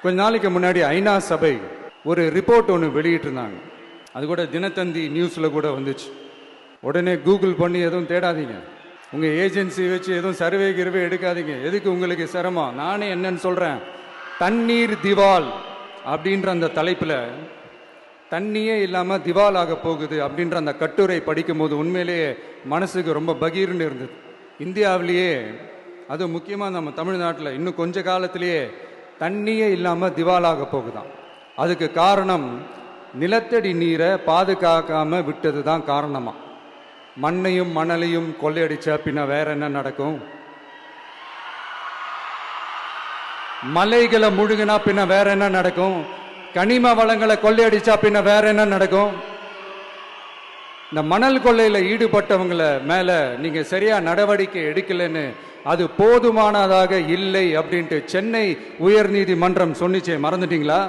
கொஞ்ச நாளைக்கு முன்னாடி ஐநா சபை ஒரு ரிப்போர்ட் ஒன்று வெளியிட்டிருந்தாங்க. அது கூட தினத்தந்தி நியூஸில் கூட வந்துச்சு. உடனே கூகுள் பண்ணி எதுவும் தேடாதீங்க, உங்கள் ஏஜென்சி வச்சு எதுவும் சர்வே கிருவே எடுக்காதீங்க. எதுக்கு உங்களுக்கு சிரமம்? நானே என்னன்னு சொல்கிறேன். தண்ணீர் திவால் அப்படின்ற அந்த தலைப்பில் தண்ணியே இல்லாமல் திவால் ஆக போகுது அப்படின்ற அந்த கட்டுரை படிக்கும்போது உண்மையிலேயே மனசுக்கு ரொம்ப பகீர்னு இருந்தது. இந்தியாவிலேயே, அது முக்கியமாக நம்ம தமிழ்நாட்டில் இன்னும் கொஞ்ச காலத்திலேயே தண்ணியே இல்லாமல் திவாலாக போகுதான். அதுக்கு காரணம் நிலத்தடி நீரை பாதுகாக்காமல் விட்டது தான் காரணமா. மண்ணையும் மணலையும் கொள்ளையடிச்சா பின்ன வேற என்ன நடக்கும்? மலைகளை முழுகினா பின்ன வேற என்ன நடக்கும்? கனிம வளங்களை கொள்ளையடிச்சா பின்ன வேற என்ன நடக்கும்? இந்த மணல் கொள்ளையில் ஈடுபட்டவங்களை மேல நீங்க சரியா நடவடிக்கை எடுக்கலன்னு அது போதுமானதாக இல்லை அப்படின்ட்டு சென்னை உயர்நீதிமன்றம் சொன்னிச்சே, மறந்துட்டீங்களா?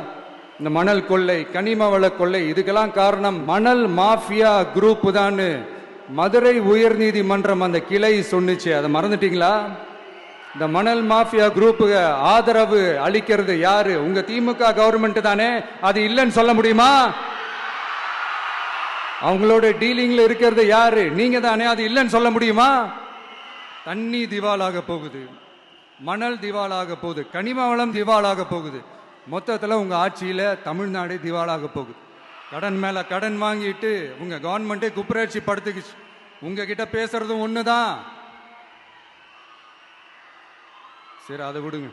இந்த மணல் கொள்ளை, கனிம வள கொள்ளை, இதுக்கெல்லாம் காரணம் மணல் மாஃபியா குரூப் தான் மதுரை உயர்நீதிமன்றம் அந்த கிளை சொன்னிச்சு. அதை மறந்துட்டீங்களா? இந்த மணல் மாஃபியா குரூப்புக்கு ஆதரவு அளிக்கிறது யாரு? உங்க திமுக கவர்மெண்ட் தானே. அது இல்லைன்னு சொல்ல முடியுமா? அவங்களோட டீலிங்ல இருக்கிறது யாரு? நீங்க தானே. அது இல்லைன்னு சொல்ல முடியுமா? தண்ணி திவாலாக போகுது, மணல் திவாலாக போகுது, கனிம வளம் திவாலாக போகுது. மொத்தத்தில் உங்க ஆட்சியில தமிழ்நாடு திவாலாக போகுது. கடன் மேல கடன் வாங்கிட்டு உங்க கவர்மெண்டே குப்புரட்சி படுத்துக்குச்சு. உங்ககிட்ட பேசுறதும் ஒண்ணுதான். சரி, அதை விடுங்க.